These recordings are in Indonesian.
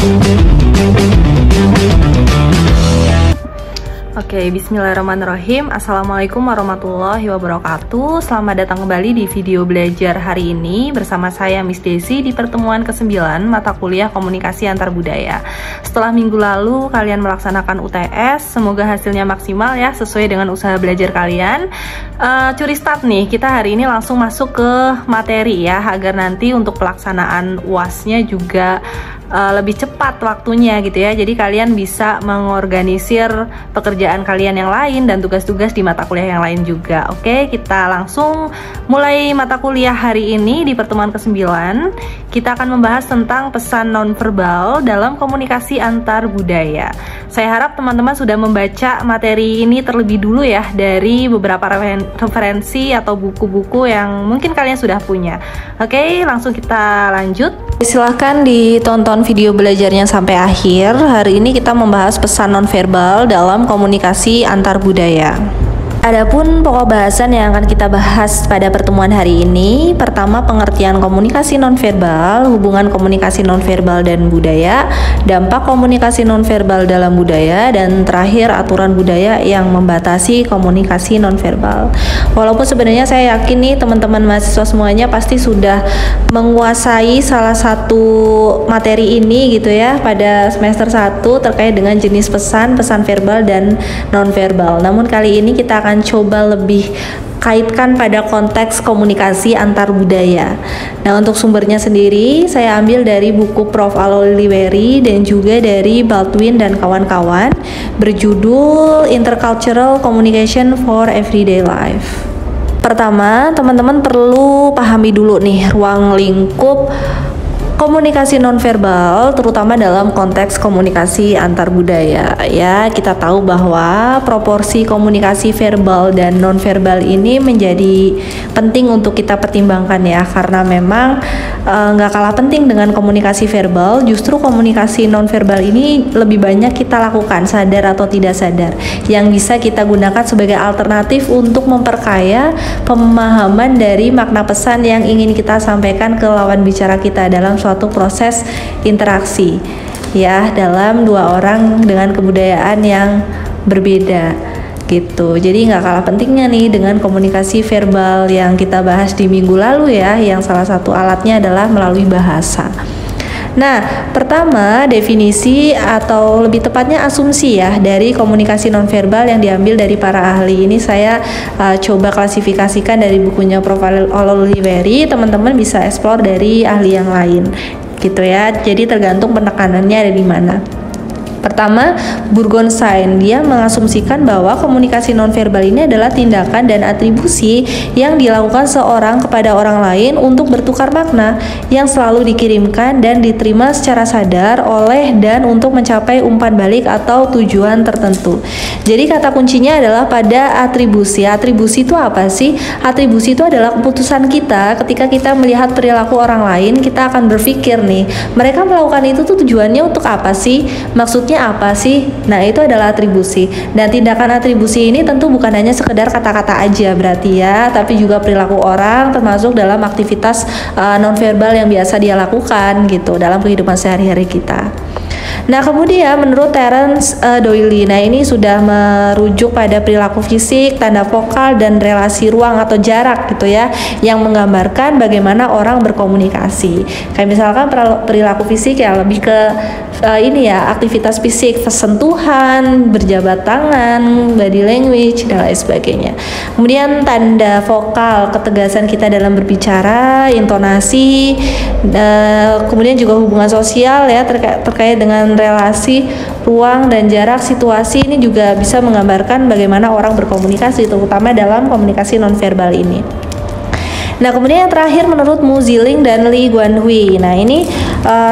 Oke, bismillahirrahmanirrahim. Assalamualaikum warahmatullahi wabarakatuh. Selamat datang kembali di video belajar hari ini bersama saya Miss Desi di pertemuan ke-9 mata kuliah komunikasi antar budaya. Setelah minggu lalu kalian melaksanakan UTS, semoga hasilnya maksimal ya, sesuai dengan usaha belajar kalian. Curi start nih, kita hari ini langsung masuk ke materi ya, agar nanti untuk pelaksanaan UAS-nya juga lebih cepat waktunya gitu ya. Jadi kalian bisa mengorganisir pekerjaan kalian yang lain dan tugas-tugas di mata kuliah yang lain juga. Oke, kita langsung mulai mata kuliah hari ini. Di pertemuan ke-9 kita akan membahas tentang pesan nonverbal dalam komunikasi antar budaya. Saya harap teman-teman sudah membaca materi ini terlebih dulu ya, dari beberapa referensi atau buku-buku yang mungkin kalian sudah punya. Oke, langsung kita lanjut. Silahkan ditonton video belajarnya sampai akhir. Hari ini kita membahas pesan nonverbal dalam komunikasi antar budaya. Adapun pokok bahasan yang akan kita bahas pada pertemuan hari ini, pertama pengertian komunikasi nonverbal, hubungan komunikasi nonverbal dan budaya, dampak komunikasi nonverbal dalam budaya, dan terakhir aturan budaya yang membatasi komunikasi nonverbal. Walaupun sebenarnya saya yakin nih teman-teman mahasiswa semuanya pasti sudah menguasai salah satu materi ini gitu ya pada semester 1 terkait dengan jenis pesan verbal dan nonverbal. Namun kali ini kita akan coba lebih kaitkan pada konteks komunikasi antar budaya. Nah, untuk sumbernya sendiri saya ambil dari buku Prof. Aloliweri dan juga dari Baldwin dan kawan-kawan berjudul Intercultural Communication for Everyday Life. Pertama, teman-teman perlu pahami dulu nih ruang lingkup komunikasi nonverbal, terutama dalam konteks komunikasi antar budaya. Ya, kita tahu bahwa proporsi komunikasi verbal dan nonverbal ini menjadi penting untuk kita pertimbangkan ya, karena memang nggak kalah penting dengan komunikasi verbal. Justru komunikasi nonverbal ini lebih banyak kita lakukan, sadar atau tidak sadar, yang bisa kita gunakan sebagai alternatif untuk memperkaya pemahaman dari makna pesan yang ingin kita sampaikan ke lawan bicara kita dalam suatu proses interaksi ya, dalam dua orang dengan kebudayaan yang berbeda gitu. Jadi nggak kalah pentingnya nih dengan komunikasi verbal yang kita bahas di minggu lalu ya, yang salah satu alatnya adalah melalui bahasa. Nah, pertama definisi atau lebih tepatnya asumsi ya dari komunikasi nonverbal yang diambil dari para ahli ini saya coba klasifikasikan dari bukunya Prof. Aloliweri. Teman-teman bisa explore dari ahli yang lain gitu ya. Jadi tergantung penekanannya ada di mana. Pertama, Burgonstein, dia mengasumsikan bahwa komunikasi nonverbal ini adalah tindakan dan atribusi yang dilakukan seorang kepada orang lain untuk bertukar makna yang selalu dikirimkan dan diterima secara sadar oleh dan untuk mencapai umpan balik atau tujuan tertentu. Jadi kata kuncinya adalah pada atribusi. Atribusi itu apa sih? Atribusi itu adalah keputusan kita ketika kita melihat perilaku orang lain, kita akan berpikir nih, mereka melakukan itu tuh tujuannya untuk apa sih? Maksudnya apa sih? Nah, itu adalah atribusi. Dan tindakan atribusi ini tentu bukan hanya sekedar kata-kata aja berarti ya, tapi juga perilaku orang, termasuk dalam aktivitas nonverbal yang biasa dia lakukan gitu dalam kehidupan sehari-hari kita. Nah, kemudian menurut Terence Doyle, nah ini sudah merujuk pada perilaku fisik, tanda vokal, dan relasi ruang atau jarak gitu ya, yang menggambarkan bagaimana orang berkomunikasi. Kayak misalkan perilaku fisik ya lebih ke ini ya, aktivitas fisik, sentuhan, berjabat tangan, body language, dan lain sebagainya. Kemudian tanda vokal, ketegasan kita dalam berbicara, intonasi, kemudian juga hubungan sosial ya, terkait dengan relasi ruang dan jarak, situasi, ini juga bisa menggambarkan bagaimana orang berkomunikasi, terutama dalam komunikasi nonverbal ini. Nah, kemudian yang terakhir menurut Mu Ziling dan Lee Guanhui. Nah, ini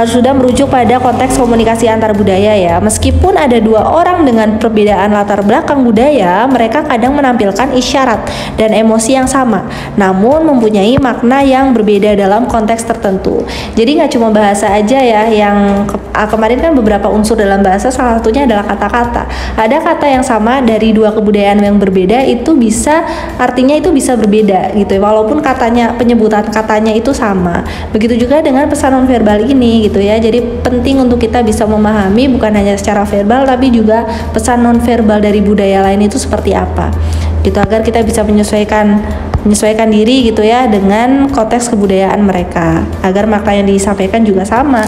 sudah merujuk pada konteks komunikasi antar budaya ya. Meskipun ada dua orang dengan perbedaan latar belakang budaya, mereka kadang menampilkan isyarat dan emosi yang sama, namun mempunyai makna yang berbeda dalam konteks tertentu. Jadi nggak cuma bahasa aja ya, yang kemarin kan beberapa unsur dalam bahasa, salah satunya adalah kata-kata. Ada kata yang sama dari dua kebudayaan yang berbeda, itu bisa artinya itu bisa berbeda gitu. Walaupun katanya penyebutan katanya itu sama. Begitu juga dengan pesan nonverbal ini gitu ya. Jadi penting untuk kita bisa memahami bukan hanya secara verbal tapi juga pesan nonverbal dari budaya lain itu seperti apa. Gitu agar kita bisa menyesuaikan diri gitu ya dengan konteks kebudayaan mereka, agar makna yang disampaikan juga sama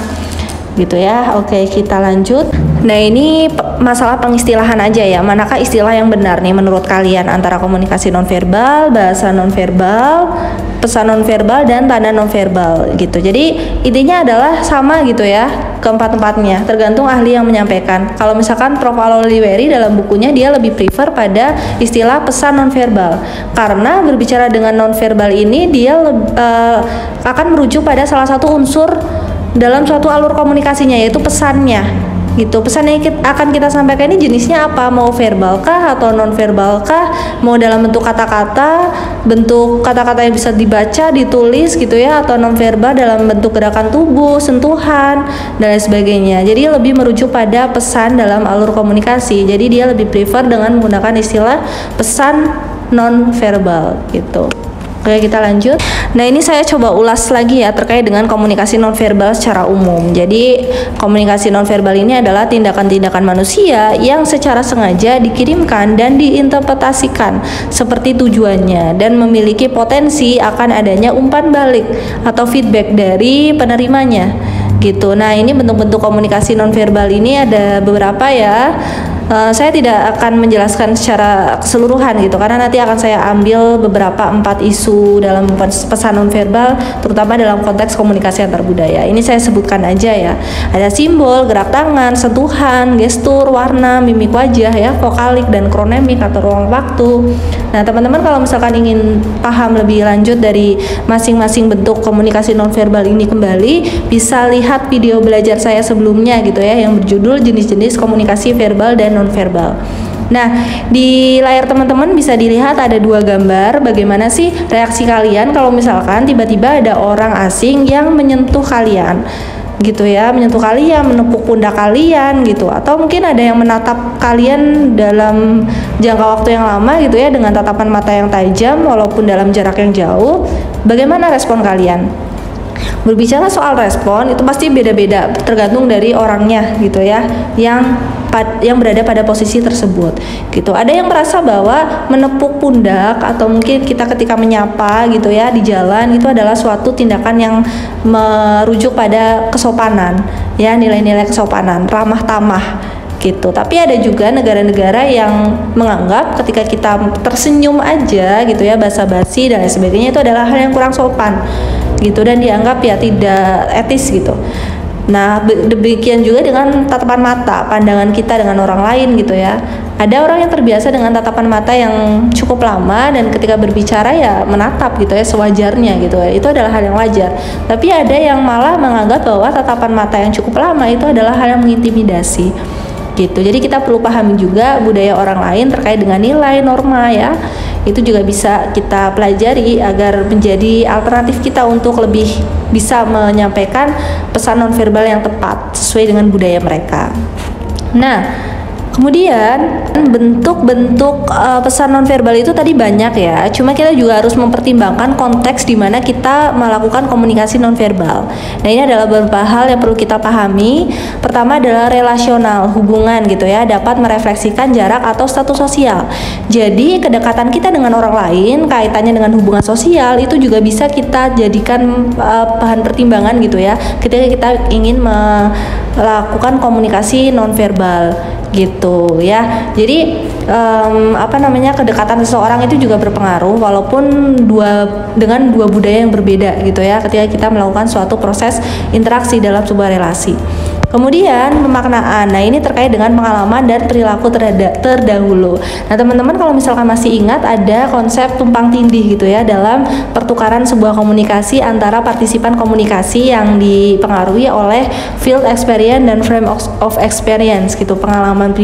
gitu ya. Oke, kita lanjut. Nah, ini masalah pengistilahan aja ya. Manakah istilah yang benar nih menurut kalian antara komunikasi nonverbal, bahasa nonverbal, pesan nonverbal, dan tanda nonverbal gitu. Jadi intinya adalah sama gitu ya keempat-empatnya, tergantung ahli yang menyampaikan. Kalau misalkan Prof. Oliweri dalam bukunya dia lebih prefer pada istilah pesan nonverbal, karena berbicara dengan nonverbal ini dia akan merujuk pada salah satu unsur dalam suatu alur komunikasinya, yaitu pesannya gitu. Pesan yang akan kita sampaikan ini jenisnya apa, mau verbal kah atau non verbal kah, mau dalam bentuk kata-kata, bentuk kata-kata yang bisa dibaca, ditulis gitu ya, atau non verbal dalam bentuk gerakan tubuh, sentuhan dan lain sebagainya. Jadi lebih merujuk pada pesan dalam alur komunikasi. Jadi dia lebih prefer dengan menggunakan istilah pesan non verbal gitu. Oke, kita lanjut. Nah, ini saya coba ulas lagi ya terkait dengan komunikasi nonverbal secara umum. Jadi, komunikasi nonverbal ini adalah tindakan-tindakan manusia yang secara sengaja dikirimkan dan diinterpretasikan seperti tujuannya dan memiliki potensi akan adanya umpan balik atau feedback dari penerimanya. Gitu. Nah, ini bentuk-bentuk komunikasi nonverbal ini ada beberapa ya. Saya tidak akan menjelaskan secara keseluruhan gitu, karena nanti akan saya ambil beberapa 4 isu dalam pesan nonverbal, terutama dalam konteks komunikasi antar budaya. Ini saya sebutkan aja ya. Ada simbol, gerak tangan, sentuhan, gestur, warna, mimik wajah ya, vokalik dan kronemik atau ruang waktu. Nah, teman-teman kalau misalkan ingin paham lebih lanjut dari masing-masing bentuk komunikasi nonverbal ini kembali, bisa lihat video belajar saya sebelumnya gitu ya, yang berjudul jenis-jenis komunikasi verbal dan nonverbal. Nah, di layar teman-teman bisa dilihat ada 2 gambar. Bagaimana sih reaksi kalian kalau misalkan tiba-tiba ada orang asing yang menyentuh kalian gitu ya, menyentuh kalian, menepuk pundak kalian gitu, atau mungkin ada yang menatap kalian dalam jangka waktu yang lama gitu ya, dengan tatapan mata yang tajam walaupun dalam jarak yang jauh. Bagaimana respon kalian? Berbicara soal respon itu pasti beda-beda tergantung dari orangnya gitu ya, yang berada pada posisi tersebut gitu. Ada yang merasa bahwa menepuk pundak atau mungkin kita ketika menyapa gitu ya di jalan itu adalah suatu tindakan yang merujuk pada kesopanan ya, nilai-nilai kesopanan, ramah tamah gitu. Tapi ada juga negara-negara yang menganggap ketika kita tersenyum aja gitu ya, basa-basi dan lain sebagainya itu adalah hal yang kurang sopan gitu, dan dianggap ya tidak etis gitu. Nah, demikian juga dengan tatapan mata, pandangan kita dengan orang lain gitu ya. Ada orang yang terbiasa dengan tatapan mata yang cukup lama dan ketika berbicara ya menatap gitu ya sewajarnya gitu. Itu adalah hal yang wajar. Tapi ada yang malah menganggap bahwa tatapan mata yang cukup lama itu adalah hal yang mengintimidasi gitu. Jadi kita perlu pahami juga budaya orang lain terkait dengan nilai norma ya. Itu juga bisa kita pelajari agar menjadi alternatif kita untuk lebih bisa menyampaikan pesan nonverbal yang tepat sesuai dengan budaya mereka. Nah, kemudian bentuk-bentuk pesan nonverbal itu tadi banyak ya. Cuma kita juga harus mempertimbangkan konteks di mana kita melakukan komunikasi nonverbal. Nah, ini adalah beberapa hal yang perlu kita pahami. Pertama adalah relasional, hubungan gitu ya, dapat merefleksikan jarak atau status sosial. Jadi kedekatan kita dengan orang lain, kaitannya dengan hubungan sosial itu juga bisa kita jadikan bahan pertimbangan gitu ya, ketika kita ingin melakukan komunikasi nonverbal gitu ya. Jadi kedekatan seseorang itu juga berpengaruh walaupun dengan dua budaya yang berbeda gitu ya, ketika kita melakukan suatu proses interaksi dalam sebuah relasi. Kemudian pemaknaan. Nah, ini terkait dengan pengalaman dan perilaku terdahulu. Nah, teman-teman kalau misalkan masih ingat ada konsep tumpang tindih gitu ya dalam pertukaran sebuah komunikasi antara partisipan komunikasi yang dipengaruhi oleh field experience dan frame of experience gitu, pengalaman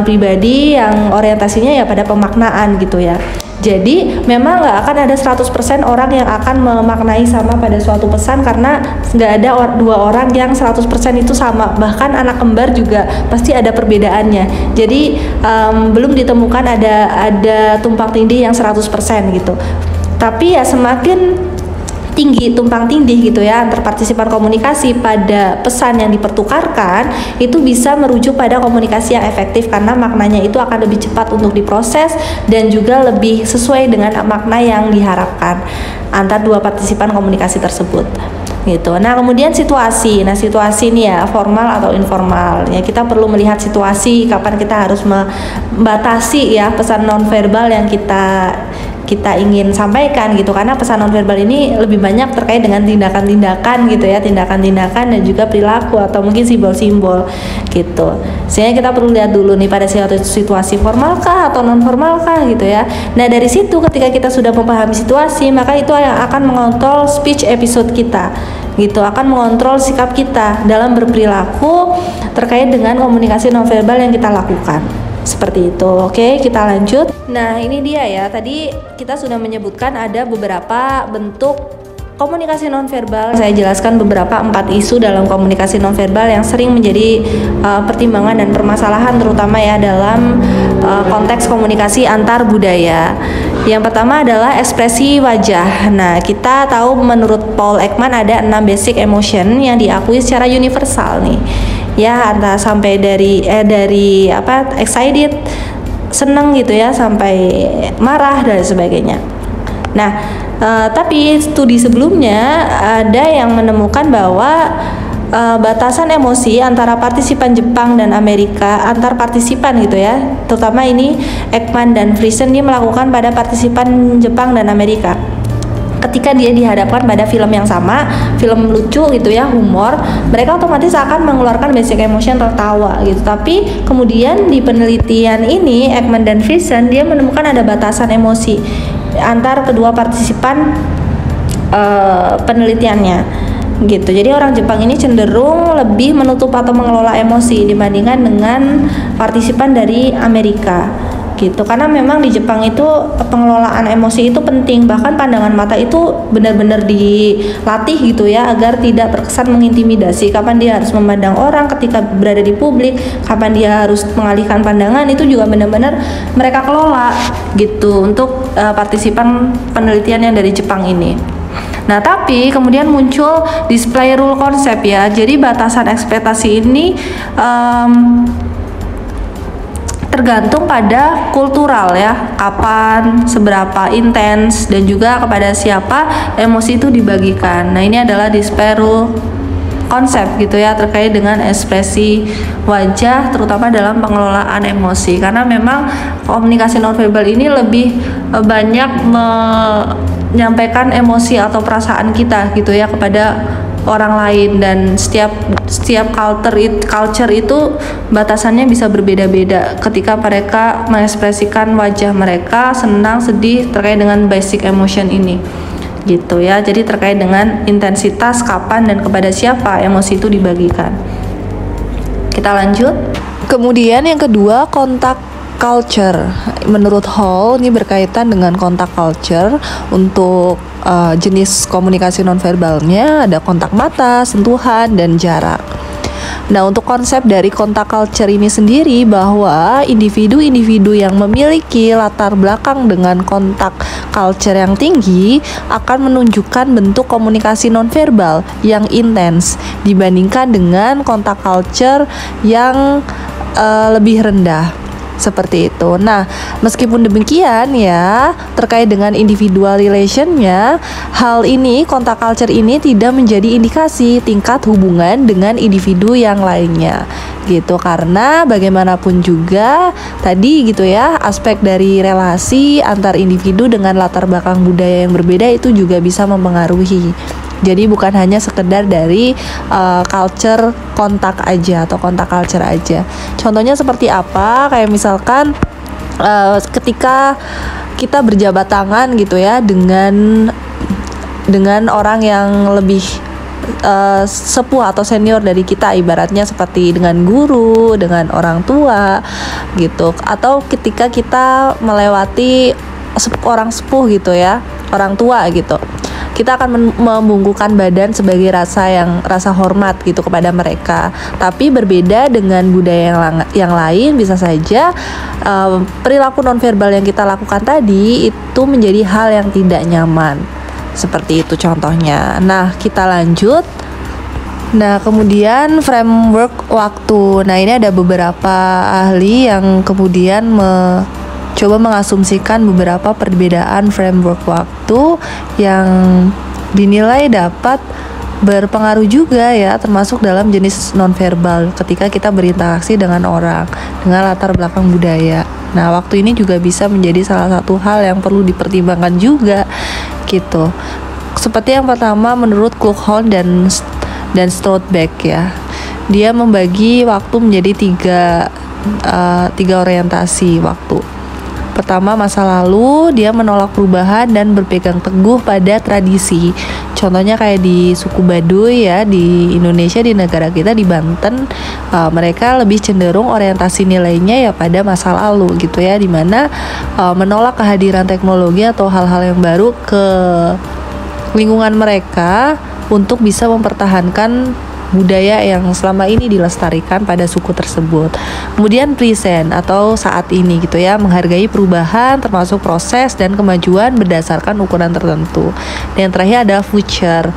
pribadi yang orientasinya ya pada pemaknaan gitu ya. Jadi memang nggak akan ada 100% orang yang akan memaknai sama pada suatu pesan, karena nggak ada dua orang yang 100% itu sama. Bahkan anak kembar juga pasti ada perbedaannya. Jadi belum ditemukan ada tumpang tindih yang 100% gitu. Tapi ya semakin tinggi, tumpang tindih gitu ya antar partisipan komunikasi pada pesan yang dipertukarkan, itu bisa merujuk pada komunikasi yang efektif karena maknanya itu akan lebih cepat untuk diproses dan juga lebih sesuai dengan makna yang diharapkan antar dua partisipan komunikasi tersebut gitu. Nah, kemudian situasi. Nah, situasi ini ya formal atau informal. Ya, kita perlu melihat situasi kapan kita harus membatasi ya pesan nonverbal yang kita ingin sampaikan gitu, karena pesan nonverbal ini lebih banyak terkait dengan tindakan-tindakan gitu ya, tindakan-tindakan dan juga perilaku atau mungkin simbol-simbol gitu. Sehingga kita perlu lihat dulu nih pada situasi formalkah atau nonformalkah gitu ya. Nah, dari situ ketika kita sudah memahami situasi, maka itu yang akan mengontrol speech episode kita gitu, akan mengontrol sikap kita dalam berperilaku terkait dengan komunikasi nonverbal yang kita lakukan. Seperti itu. Oke, kita lanjut. Nah, ini dia ya. Tadi kita sudah menyebutkan ada beberapa bentuk komunikasi nonverbal. Saya jelaskan beberapa 4 isu dalam komunikasi nonverbal yang sering menjadi pertimbangan dan permasalahan terutama ya dalam konteks komunikasi antar budaya. Yang pertama adalah ekspresi wajah. Nah, kita tahu menurut Paul Ekman ada 6 basic emotion yang diakui secara universal nih. Ya, entah sampai dari excited, seneng gitu ya, sampai marah dan sebagainya. Nah, tapi studi sebelumnya ada yang menemukan bahwa batasan emosi antara partisipan Jepang dan Amerika, antar partisipan gitu ya, terutama ini Ekman dan Friesen dia melakukan pada partisipan Jepang dan Amerika. Ketika dia dihadapkan pada film yang sama, film lucu gitu ya, humor, mereka otomatis akan mengeluarkan basic emotion tertawa gitu. Tapi kemudian di penelitian ini Ekman dan Friesen dia menemukan ada batasan emosi antar kedua partisipan penelitiannya gitu. Jadi orang Jepang ini cenderung lebih menutup atau mengelola emosi dibandingkan dengan partisipan dari Amerika gitu, karena memang di Jepang itu pengelolaan emosi itu penting, bahkan pandangan mata itu benar-benar dilatih gitu ya agar tidak terkesan mengintimidasi. Kapan dia harus memandang orang ketika berada di publik, kapan dia harus mengalihkan pandangan, itu juga benar-benar mereka kelola gitu untuk partisipan penelitian yang dari Jepang ini. Nah, tapi kemudian muncul display rule konsep ya. Jadi batasan ekspektasi ini tergantung pada kultural ya, kapan, seberapa intens, dan juga kepada siapa emosi itu dibagikan. Nah, ini adalah display rule konsep gitu ya terkait dengan ekspresi wajah terutama dalam pengelolaan emosi, karena memang komunikasi nonverbal ini lebih banyak menyampaikan emosi atau perasaan kita gitu ya kepada orang lain, dan setiap culture itu batasannya bisa berbeda-beda ketika mereka mengekspresikan wajah mereka senang, sedih terkait dengan basic emotion ini gitu ya. Jadi terkait dengan intensitas, kapan, dan kepada siapa emosi itu dibagikan. Kita lanjut. Kemudian yang kedua, kontak culture. Menurut Hall ini berkaitan dengan kontak culture. Untuk jenis komunikasi nonverbalnya ada kontak mata, sentuhan, dan jarak. Nah, untuk konsep dari kontak culture ini sendiri bahwa individu-individu yang memiliki latar belakang dengan kontak culture yang tinggi akan menunjukkan bentuk komunikasi nonverbal yang intens dibandingkan dengan kontak culture yang lebih rendah. Seperti itu. Nah, meskipun demikian ya, terkait dengan individual relationnya, hal ini, kontak culture ini tidak menjadi indikasi tingkat hubungan dengan individu yang lainnya gitu, karena bagaimanapun juga tadi gitu ya, aspek dari relasi antar individu dengan latar belakang budaya yang berbeda itu juga bisa mempengaruhi. Jadi bukan hanya sekedar dari culture kontak aja atau kontak culture aja. Contohnya seperti apa? Kayak misalkan ketika kita berjabat tangan gitu ya dengan orang yang lebih sepuh atau senior dari kita, ibaratnya seperti dengan guru, dengan orang tua gitu, atau ketika kita melewati orang sepuh gitu ya, orang tua gitu. kita akan membungkukkan badan sebagai rasa hormat gitu kepada mereka. Tapi berbeda dengan budaya yang lain, bisa saja perilaku nonverbal yang kita lakukan tadi itu menjadi hal yang tidak nyaman. Seperti itu contohnya. Nah, kita lanjut. Nah, kemudian framework waktu. Nah, ini ada beberapa ahli yang kemudian coba mengasumsikan beberapa perbedaan framework waktu yang dinilai dapat berpengaruh juga ya, termasuk dalam jenis nonverbal ketika kita berinteraksi dengan orang dengan latar belakang budaya. Nah, waktu ini juga bisa menjadi salah satu hal yang perlu dipertimbangkan juga gitu. Seperti yang pertama, menurut Kluckhohn dan Stroudbeck ya, dia membagi waktu menjadi tiga orientasi waktu. Pertama, masa lalu, dia menolak perubahan dan berpegang teguh pada tradisi. Contohnya kayak di suku Baduy ya, di Indonesia, di negara kita, di Banten, mereka lebih cenderung orientasi nilainya ya pada masa lalu gitu ya, dimana menolak kehadiran teknologi atau hal-hal yang baru ke lingkungan mereka untuk bisa mempertahankan budaya yang selama ini dilestarikan pada suku tersebut. Kemudian present atau saat ini gitu ya, menghargai perubahan termasuk proses dan kemajuan berdasarkan ukuran tertentu. Dan yang terakhir ada future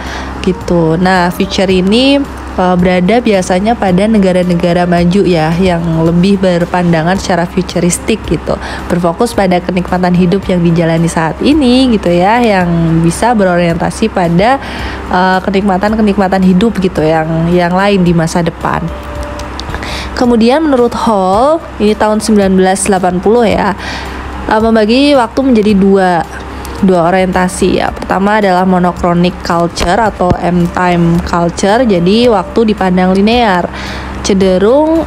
gitu. Nah, future ini berada biasanya pada negara-negara maju ya, yang lebih berpandangan secara futuristik gitu, berfokus pada kenikmatan hidup yang dijalani saat ini gitu ya, yang bisa berorientasi pada kenikmatan hidup gitu yang lain di masa depan. Kemudian menurut Hall, ini tahun 1980 ya, membagi waktu menjadi dua orientasi ya. Pertama adalah monochronic culture atau M-time culture. Jadi waktu dipandang linear, cenderung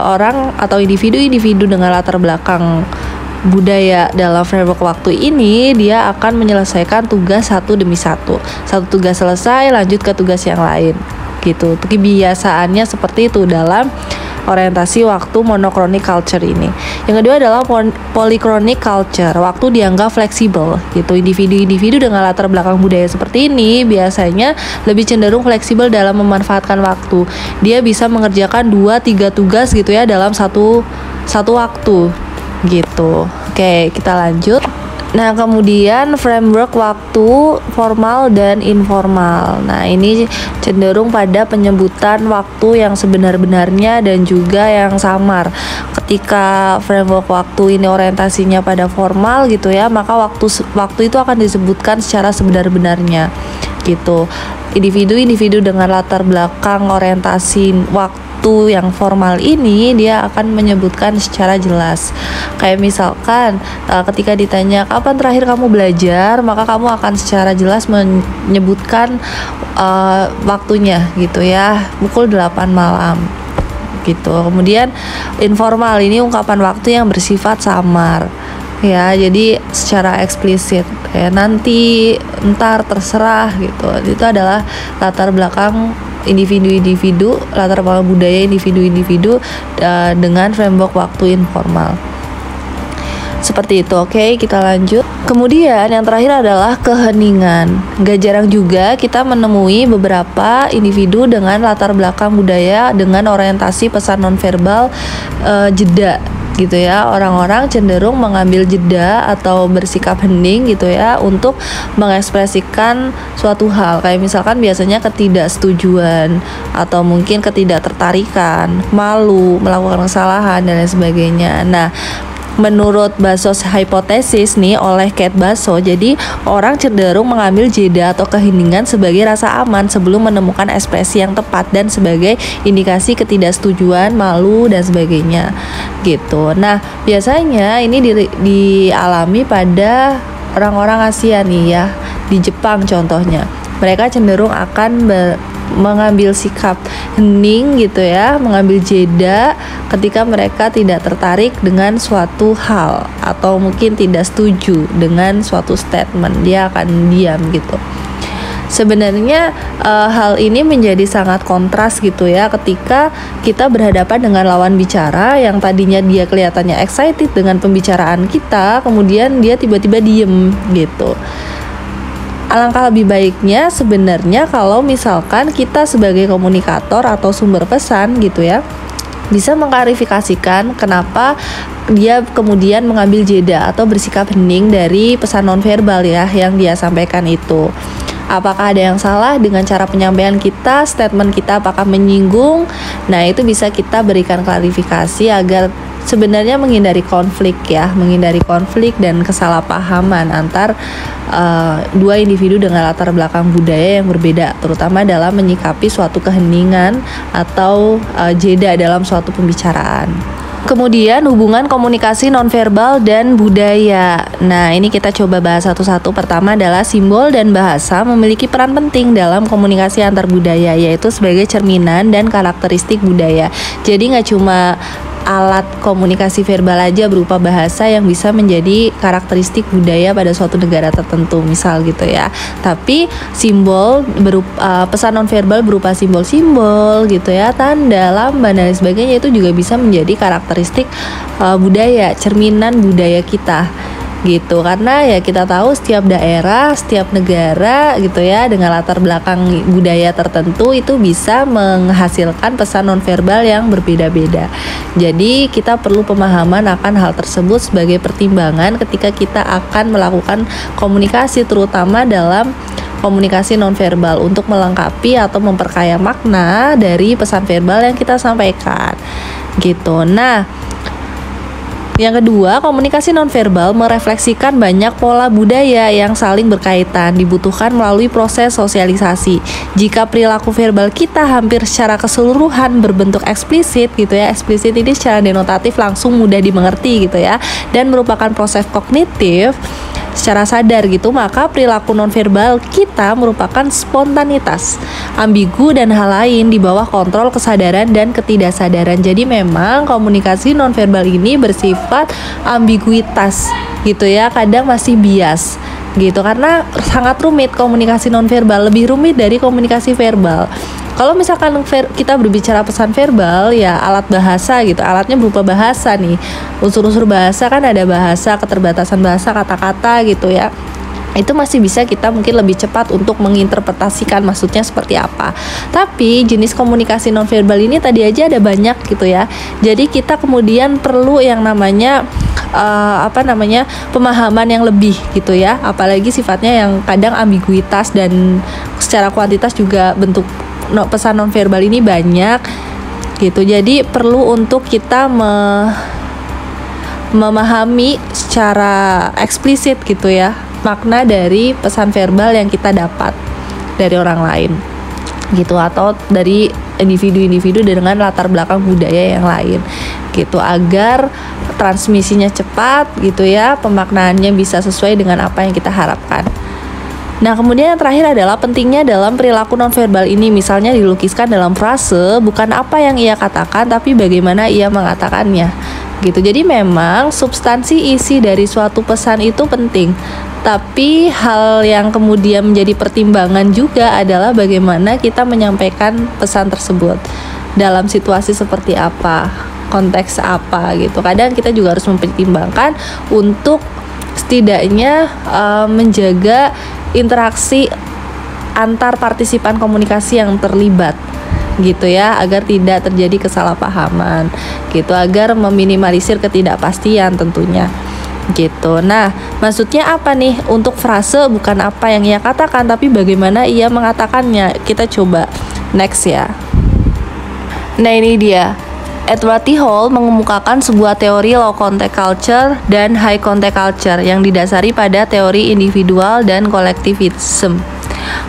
orang atau individu dengan latar belakang budaya dalam framework waktu ini, dia akan menyelesaikan tugas satu demi satu tugas selesai lanjut ke tugas yang lain gitu. Kebiasaannya seperti itu dalam orientasi waktu monochronic culture ini. Yang kedua adalah polychronic culture. Waktu dianggap fleksibel gitu. Individu-individu dengan latar belakang budaya seperti ini biasanya lebih cenderung fleksibel dalam memanfaatkan waktu. Dia bisa mengerjakan 2-3 tugas gitu ya dalam satu waktu gitu. Oke, kita lanjut. Nah, kemudian framework waktu formal dan informal. Nah, ini cenderung pada penyebutan waktu yang sebenar-benarnya dan juga yang samar. Ketika framework waktu ini orientasinya pada formal gitu ya, maka waktu itu akan disebutkan secara sebenar-benarnya gitu. Individu dengan latar belakang orientasi waktu yang formal ini, dia akan menyebutkan secara jelas. Kayak misalkan ketika ditanya kapan terakhir kamu belajar, maka kamu akan secara jelas menyebutkan waktunya gitu ya, pukul 8 malam gitu. Kemudian informal ini ungkapan waktu yang bersifat samar ya, jadi secara eksplisit kayak nanti, ntar, terserah gitu. Itu adalah latar belakang individu-individu, latar belakang budaya individu-individu dengan framework waktu informal. Seperti itu. Oke, kita lanjut. Kemudian yang terakhir adalah keheningan. Gak jarang juga kita menemui beberapa individu dengan latar belakang budaya dengan orientasi pesan nonverbal jeda gitu ya. Orang-orang cenderung mengambil jeda atau bersikap hening gitu ya untuk mengekspresikan suatu hal, kayak misalkan biasanya ketidaksetujuan atau mungkin ketidaktertarikan, malu, melakukan kesalahan dan lain sebagainya. Nah, menurut Basso's hypothesis nih oleh Kate Basso, jadi orang cenderung mengambil jeda atau keheningan sebagai rasa aman sebelum menemukan ekspresi yang tepat dan sebagai indikasi ketidaksetujuan, malu dan sebagainya gitu. Nah, biasanya ini dialami pada orang-orang Asia nih ya, di Jepang contohnya. Mereka cenderung akan mengambil sikap hening gitu ya, mengambil jeda ketika mereka tidak tertarik dengan suatu hal atau mungkin tidak setuju dengan suatu statement, dia akan diam gitu. Sebenarnya hal ini menjadi sangat kontras gitu ya, ketika kita berhadapan dengan lawan bicara yang tadinya dia kelihatannya excited dengan pembicaraan kita, kemudian dia tiba-tiba diem gitu. Alangkah lebih baiknya sebenarnya kalau misalkan kita sebagai komunikator atau sumber pesan gitu ya, bisa mengklarifikasikan kenapa dia kemudian mengambil jeda atau bersikap hening dari pesan nonverbal ya yang dia sampaikan itu. Apakah ada yang salah dengan cara penyampaian kita, statement kita apakah menyinggung? Nah, itu bisa kita berikan klarifikasi agar sebenarnya menghindari konflik dan kesalahpahaman antar dua individu dengan latar belakang budaya yang berbeda, terutama dalam menyikapi suatu keheningan atau jeda dalam suatu pembicaraan. Kemudian hubungan komunikasi nonverbal dan budaya. Nah, ini kita coba bahas satu-satu. Pertama adalah simbol dan bahasa memiliki peran penting dalam komunikasi antar budaya, yaitu sebagai cerminan dan karakteristik budaya. Jadi nggak cuma alat komunikasi verbal aja berupa bahasa yang bisa menjadi karakteristik budaya pada suatu negara tertentu, misal gitu ya. Tapi simbol berupa pesan nonverbal berupa simbol-simbol gitu ya, tanda, lambang dan sebagainya itu juga bisa menjadi karakteristik budaya, cerminan budaya kita gitu. Karena ya kita tahu setiap daerah, setiap negara gitu ya dengan latar belakang budaya tertentu itu bisa menghasilkan pesan nonverbal yang berbeda-beda. Jadi kita perlu pemahaman akan hal tersebut sebagai pertimbangan ketika kita akan melakukan komunikasi, terutama dalam komunikasi nonverbal untuk melengkapi atau memperkaya makna dari pesan verbal yang kita sampaikan gitu. Nah, yang kedua, komunikasi nonverbal merefleksikan banyak pola budaya yang saling berkaitan, dibutuhkan melalui proses sosialisasi. Jika perilaku verbal kita hampir secara keseluruhan berbentuk eksplisit gitu ya, eksplisit ini secara denotatif langsung mudah dimengerti gitu ya, dan merupakan proses kognitif secara sadar gitu, maka perilaku nonverbal kita merupakan spontanitas, ambigu dan hal lain di bawah kontrol kesadaran dan ketidaksadaran. Jadi memang komunikasi nonverbal ini bersifat ambiguitas gitu ya, kadang masih bias gitu karena sangat rumit komunikasi nonverbal, lebih rumit dari komunikasi verbal. Kalau misalkan kita berbicara pesan verbal ya alat bahasa gitu, alatnya berupa bahasa nih. Unsur-unsur bahasa kan ada bahasa, keterbatasan bahasa, kata-kata gitu ya. Itu masih bisa kita mungkin lebih cepat untuk menginterpretasikan maksudnya seperti apa. Tapi jenis komunikasi nonverbal ini tadi aja ada banyak gitu ya. Jadi kita kemudian perlu yang namanya pemahaman yang lebih gitu ya. Apalagi sifatnya yang kadang ambiguitas dan secara kuantitas juga bentuk pesan nonverbal ini banyak gitu. Jadi perlu untuk kita memahami secara eksplisit gitu ya makna dari pesan verbal yang kita dapat dari orang lain gitu, atau dari individu-individu dengan latar belakang budaya yang lain gitu, agar transmisinya cepat gitu ya, pemaknaannya bisa sesuai dengan apa yang kita harapkan. Nah, kemudian yang terakhir adalah pentingnya dalam perilaku nonverbal ini, misalnya dilukiskan dalam frase, bukan apa yang ia katakan, tapi bagaimana ia mengatakannya, gitu. Jadi memang substansi isi dari suatu pesan itu penting, tapi hal yang kemudian menjadi pertimbangan juga adalah bagaimana kita menyampaikan pesan tersebut, dalam situasi seperti apa, konteks apa, gitu. Kadang kita juga harus mempertimbangkan untuk setidaknya menjaga interaksi antar partisipan komunikasi yang terlibat gitu ya, agar tidak terjadi kesalahpahaman gitu, agar meminimalisir ketidakpastian tentunya gitu. Nah, maksudnya apa nih untuk frase bukan apa yang ia katakan tapi bagaimana ia mengatakannya? Kita coba next ya. Nah, ini dia. Edward T. Hall mengemukakan sebuah teori low contact culture dan high contact culture yang didasari pada teori individual dan kolektivisme.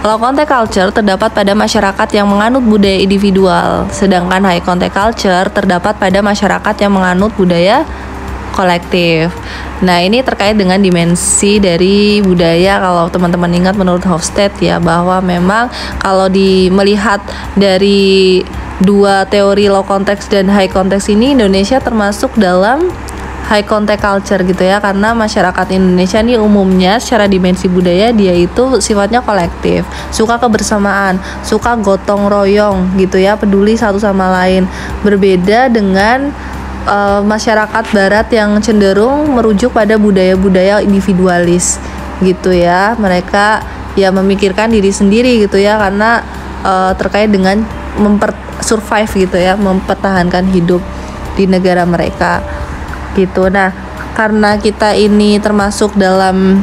Low contact culture terdapat pada masyarakat yang menganut budaya individual, sedangkan high contact culture terdapat pada masyarakat yang menganut budaya kolektif. Nah, ini terkait dengan dimensi dari budaya. Kalau teman-teman ingat menurut Hofstede ya, bahwa memang kalau melihat dari dua teori low context dan high context ini, Indonesia termasuk dalam high contact culture gitu ya, karena masyarakat Indonesia ini umumnya secara dimensi budaya dia itu sifatnya kolektif, suka kebersamaan, suka gotong royong gitu ya, peduli satu sama lain. Berbeda dengan masyarakat barat yang cenderung merujuk pada budaya-budaya individualis gitu ya. Mereka ya memikirkan diri sendiri gitu ya, karena terkait dengan survive gitu ya, mempertahankan hidup di negara mereka gitu. Nah, karena kita ini termasuk dalam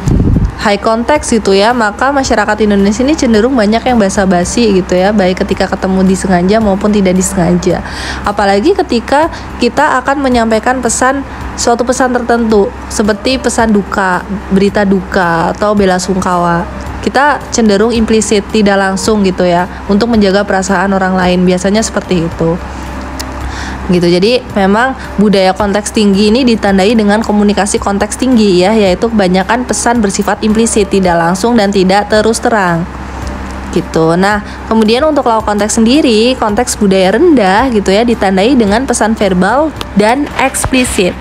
high context gitu ya, maka masyarakat Indonesia ini cenderung banyak yang basa-basi gitu ya, baik ketika ketemu disengaja maupun tidak disengaja. Apalagi ketika kita akan menyampaikan suatu pesan tertentu, seperti pesan duka, berita duka, atau bela sungkawa. Kita cenderung implisit, tidak langsung gitu ya, untuk menjaga perasaan orang lain, biasanya seperti itu gitu. Jadi memang budaya konteks tinggi ini ditandai dengan komunikasi konteks tinggi ya, yaitu kebanyakan pesan bersifat implisit, tidak langsung dan tidak terus terang gitu. Nah, kemudian untuk low konteks sendiri, konteks budaya rendah gitu ya, ditandai dengan pesan verbal dan eksplisit.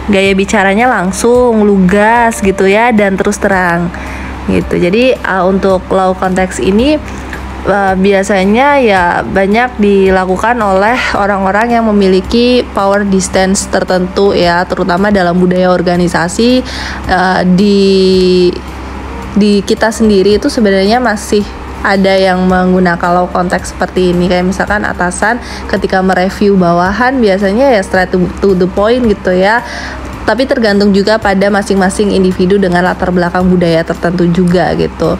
Gaya bicaranya langsung, lugas gitu ya, dan terus terang gitu. Jadi untuk low konteks ini biasanya ya banyak dilakukan oleh orang-orang yang memiliki power distance tertentu ya, terutama dalam budaya organisasi. Di kita sendiri itu sebenarnya masih ada yang menggunakan low konteks seperti ini, kayak misalkan atasan ketika mereview bawahan biasanya ya straight to the point gitu ya. Tapi tergantung juga pada masing-masing individu dengan latar belakang budaya tertentu juga gitu.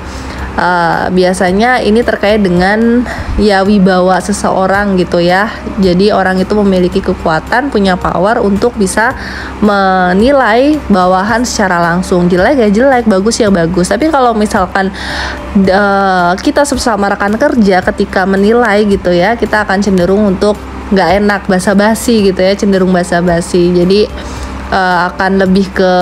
Biasanya ini terkait dengan ya wibawa seseorang gitu ya. Jadi orang itu memiliki kekuatan, punya power untuk bisa menilai bawahan secara langsung. Jelek ya jelek, bagus ya bagus. Tapi kalau misalkan kita sesama rekan kerja ketika menilai gitu ya, kita akan cenderung untuk nggak enak, basa-basi gitu ya, cenderung basa-basi. Jadi akan lebih ke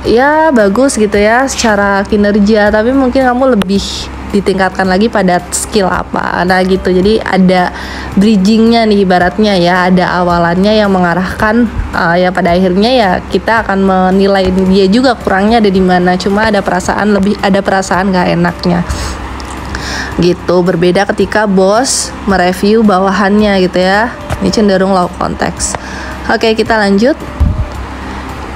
ya bagus gitu ya secara kinerja, tapi mungkin kamu lebih ditingkatkan lagi pada skill apa, nah gitu. Jadi ada bridgingnya nih ibaratnya ya, ada awalannya yang mengarahkan ya pada akhirnya ya kita akan menilai dia juga kurangnya ada di mana, cuma ada perasaan gak enaknya gitu. Berbeda ketika bos mereview bawahannya gitu ya, ini cenderung low konteks. Oke, kita lanjut.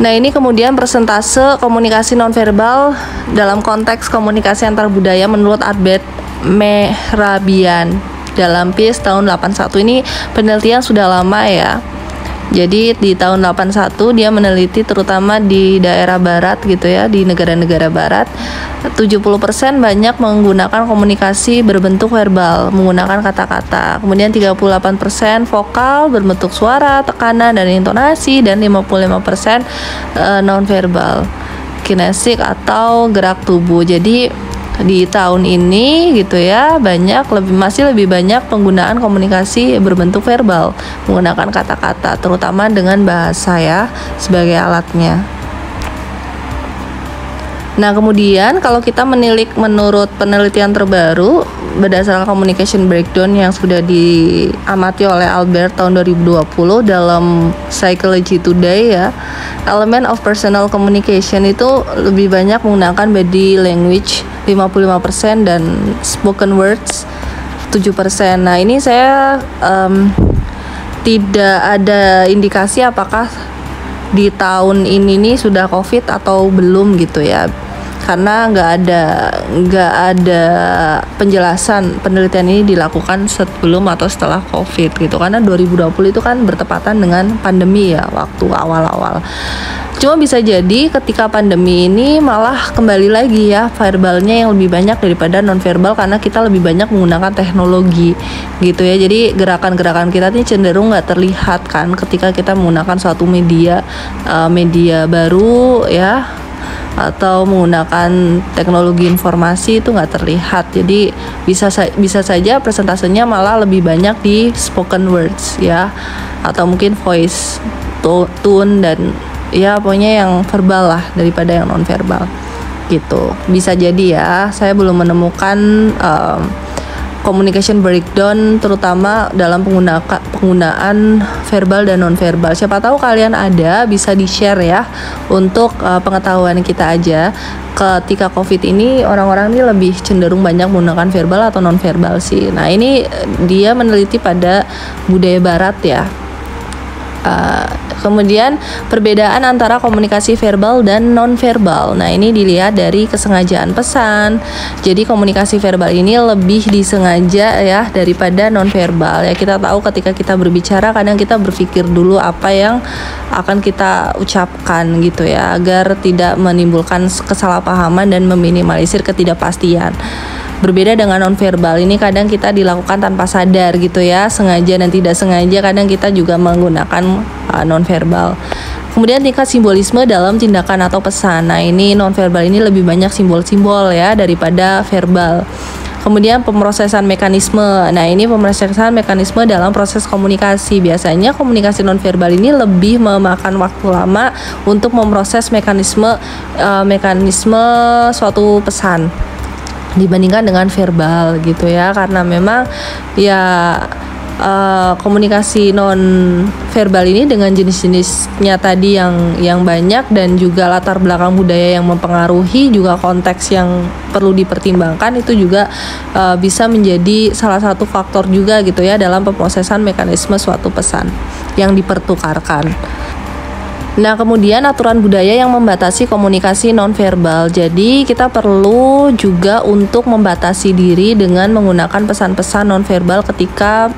Nah, ini kemudian persentase komunikasi nonverbal dalam konteks komunikasi antar budaya menurut Albert Mehrabian dalam PIS tahun 81. Ini penelitian sudah lama ya. Jadi di tahun 81 dia meneliti terutama di daerah barat gitu ya, di negara-negara barat. 70% banyak menggunakan komunikasi berbentuk verbal, menggunakan kata-kata. Kemudian 38% vokal berbentuk suara, tekanan dan intonasi, dan 55% nonverbal, kinesik atau gerak tubuh. Jadi di tahun ini gitu ya masih lebih banyak penggunaan komunikasi berbentuk verbal, menggunakan kata-kata terutama dengan bahasa ya sebagai alatnya. Nah, kemudian kalau kita menurut penelitian terbaru berdasarkan communication breakdown yang sudah diamati oleh Albert tahun 2020 dalam Psychology Today ya, elemen of personal communication itu lebih banyak menggunakan body language 55% dan spoken words 7%. Nah, ini saya tidak ada indikasi apakah di tahun ini nih sudah COVID atau belum gitu ya, karena nggak ada penjelasan penelitian ini dilakukan sebelum atau setelah COVID gitu, karena 2020 itu kan bertepatan dengan pandemi ya waktu awal-awal. Cuma bisa jadi ketika pandemi ini malah kembali lagi ya verbalnya yang lebih banyak daripada nonverbal, karena kita lebih banyak menggunakan teknologi gitu ya. Jadi gerakan-gerakan kita ini cenderung nggak terlihat kan ketika kita menggunakan suatu media baru ya, atau menggunakan teknologi informasi itu nggak terlihat. Jadi bisa saja persentasenya malah lebih banyak di spoken words ya, atau mungkin voice tone dan ya pokoknya yang verbal lah daripada yang non verbal gitu. Bisa jadi ya, saya belum menemukan communication breakdown terutama dalam penggunaan verbal dan non verbal. Siapa tahu kalian ada, bisa di share ya untuk pengetahuan kita aja. Ketika COVID ini orang-orang ini lebih cenderung banyak menggunakan verbal atau non verbal sih. Nah, ini dia meneliti pada budaya barat ya. Kemudian perbedaan antara komunikasi verbal dan non-verbal. Nah, ini dilihat dari kesengajaan pesan. Jadi komunikasi verbal ini lebih disengaja ya daripada non-verbal. Ya, kita tahu ketika kita berbicara kadang kita berpikir dulu apa yang akan kita ucapkan gitu ya, agar tidak menimbulkan kesalahpahaman dan meminimalisir ketidakpastian. Berbeda dengan nonverbal, ini kadang kita dilakukan tanpa sadar gitu ya, sengaja dan tidak sengaja kadang kita juga menggunakan nonverbal. Kemudian tingkat simbolisme dalam tindakan atau pesan. Nah, ini nonverbal ini lebih banyak simbol-simbol ya daripada verbal. Kemudian pemrosesan mekanisme. Nah, ini pemrosesan mekanisme dalam proses komunikasi. Biasanya komunikasi nonverbal ini lebih memakan waktu lama untuk memproses mekanisme suatu pesan dibandingkan dengan verbal gitu ya, karena memang ya komunikasi non verbal ini dengan jenis-jenisnya tadi yang banyak dan juga latar belakang budaya yang mempengaruhi, juga konteks yang perlu dipertimbangkan, itu juga bisa menjadi salah satu faktor juga gitu ya dalam pemrosesan mekanisme suatu pesan yang dipertukarkan. Nah, kemudian aturan budaya yang membatasi komunikasi nonverbal. Jadi, kita perlu juga untuk membatasi diri dengan menggunakan pesan-pesan nonverbal ketika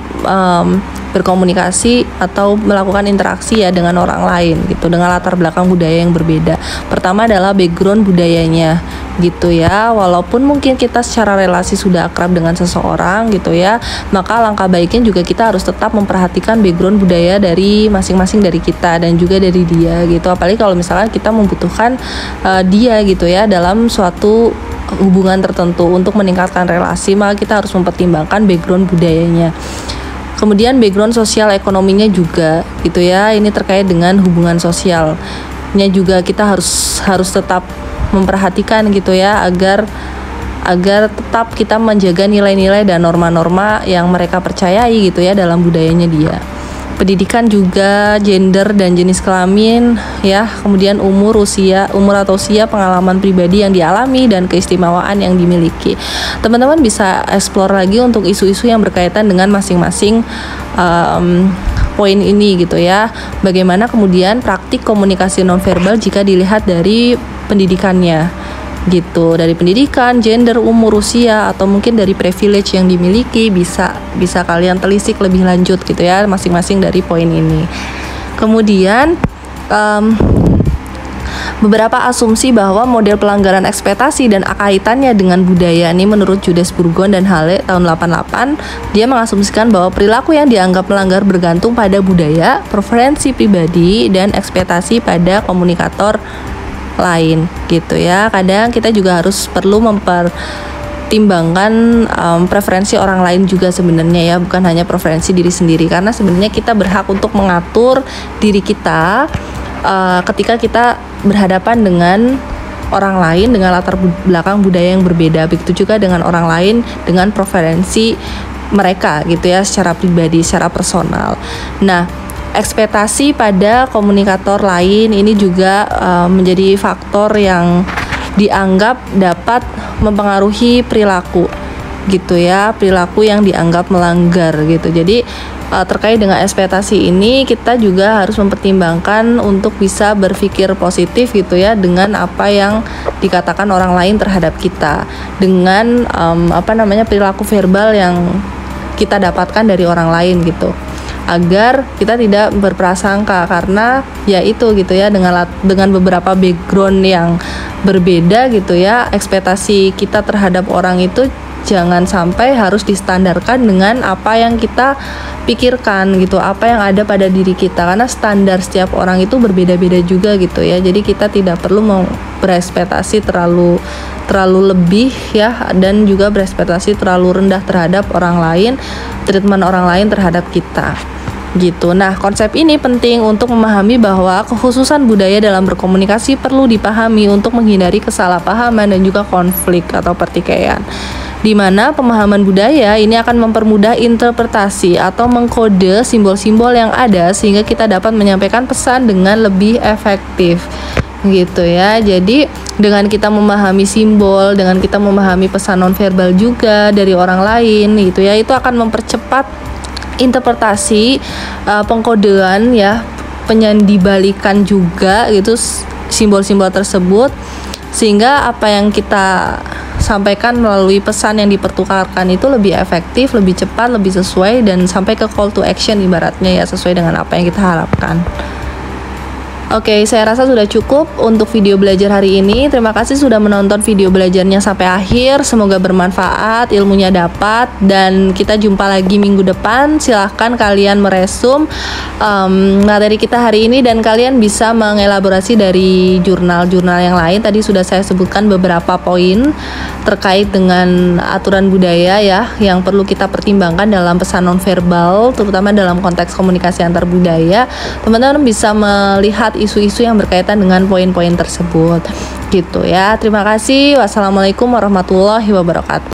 berkomunikasi atau melakukan interaksi ya dengan orang lain gitu, dengan latar belakang budaya yang berbeda. Pertama adalah background budayanya gitu ya. Walaupun mungkin kita secara relasi sudah akrab dengan seseorang gitu ya, maka langkah baiknya juga kita harus tetap memperhatikan background budaya dari masing-masing dari kita dan juga dari dia gitu. Apalagi kalau misalkan kita membutuhkan dia gitu ya dalam suatu hubungan tertentu untuk meningkatkan relasi, maka kita harus mempertimbangkan background budayanya. Kemudian background sosial ekonominya juga gitu ya. Ini terkait dengan hubungan sosialnya juga kita harus tetap memperhatikan gitu ya, agar tetap kita menjaga nilai-nilai dan norma-norma yang mereka percayai gitu ya dalam budayanya dia. Pendidikan juga, gender dan jenis kelamin ya, kemudian umur atau usia, pengalaman pribadi yang dialami dan keistimewaan yang dimiliki. Teman-teman bisa explore lagi untuk isu-isu yang berkaitan dengan masing-masing poin ini gitu ya. Bagaimana kemudian praktik komunikasi nonverbal jika dilihat dari pendidikannya gitu, dari pendidikan, gender, umur, usia, atau mungkin dari privilege yang dimiliki, bisa kalian telisik lebih lanjut gitu ya masing-masing dari poin ini. Kemudian beberapa asumsi bahwa model pelanggaran ekspektasi dan kaitannya dengan budaya ini menurut Judas Burgon dan Hale tahun 88, dia mengasumsikan bahwa perilaku yang dianggap melanggar bergantung pada budaya, preferensi pribadi, dan ekspektasi pada komunikator lain gitu ya. Kadang kita juga harus perlu mempertimbangkan preferensi orang lain juga sebenarnya ya, bukan hanya preferensi diri sendiri, karena sebenarnya kita berhak untuk mengatur diri kita ketika kita berhadapan dengan orang lain dengan latar belakang budaya yang berbeda. Begitu juga dengan orang lain dengan preferensi mereka gitu ya, secara pribadi, secara personal. Nah, ekspektasi pada komunikator lain ini juga menjadi faktor yang dianggap dapat mempengaruhi perilaku gitu ya, perilaku yang dianggap melanggar gitu. Jadi terkait dengan ekspektasi ini kita juga harus mempertimbangkan untuk bisa berpikir positif gitu ya dengan apa yang dikatakan orang lain terhadap kita, dengan perilaku verbal yang kita dapatkan dari orang lain gitu, agar kita tidak berprasangka, karena ya itu gitu ya, dengan beberapa background yang berbeda gitu ya, ekspektasi kita terhadap orang itu jangan sampai harus distandarkan dengan apa yang kita pikirkan gitu, apa yang ada pada diri kita, karena standar setiap orang itu berbeda-beda juga gitu ya. Jadi kita tidak perlu mau berekspektasi terlalu lebih ya, dan juga berekspektasi terlalu rendah terhadap orang lain, treatment orang lain terhadap kita gitu. Nah, konsep ini penting untuk memahami bahwa kekhususan budaya dalam berkomunikasi perlu dipahami untuk menghindari kesalahpahaman dan juga konflik atau pertikaian, di mana pemahaman budaya ini akan mempermudah interpretasi atau mengkode simbol-simbol yang ada sehingga kita dapat menyampaikan pesan dengan lebih efektif gitu ya. Jadi dengan kita memahami simbol, dengan kita memahami pesan nonverbal juga dari orang lain gitu ya, itu akan mempercepat interpretasi pengkodean ya penyandibalikan juga gitu simbol-simbol tersebut, sehingga apa yang kita sampaikan melalui pesan yang dipertukarkan itu lebih efektif, lebih cepat, lebih sesuai, dan sampai ke call to action ibaratnya ya, sesuai dengan apa yang kita harapkan. Oke, saya rasa sudah cukup untuk video belajar hari ini. Terima kasih sudah menonton video belajarnya sampai akhir. Semoga bermanfaat, ilmunya dapat, dan kita jumpa lagi minggu depan. Silahkan kalian meresum materi kita hari ini, dan kalian bisa mengelaborasi dari jurnal-jurnal yang lain. Tadi sudah saya sebutkan beberapa poin terkait dengan aturan budaya ya, yang perlu kita pertimbangkan dalam pesan nonverbal, terutama dalam konteks komunikasi antar budaya. Teman-teman bisa melihat isu-isu yang berkaitan dengan poin-poin tersebut gitu ya. Terima kasih. Wassalamualaikum warahmatullahi wabarakatuh.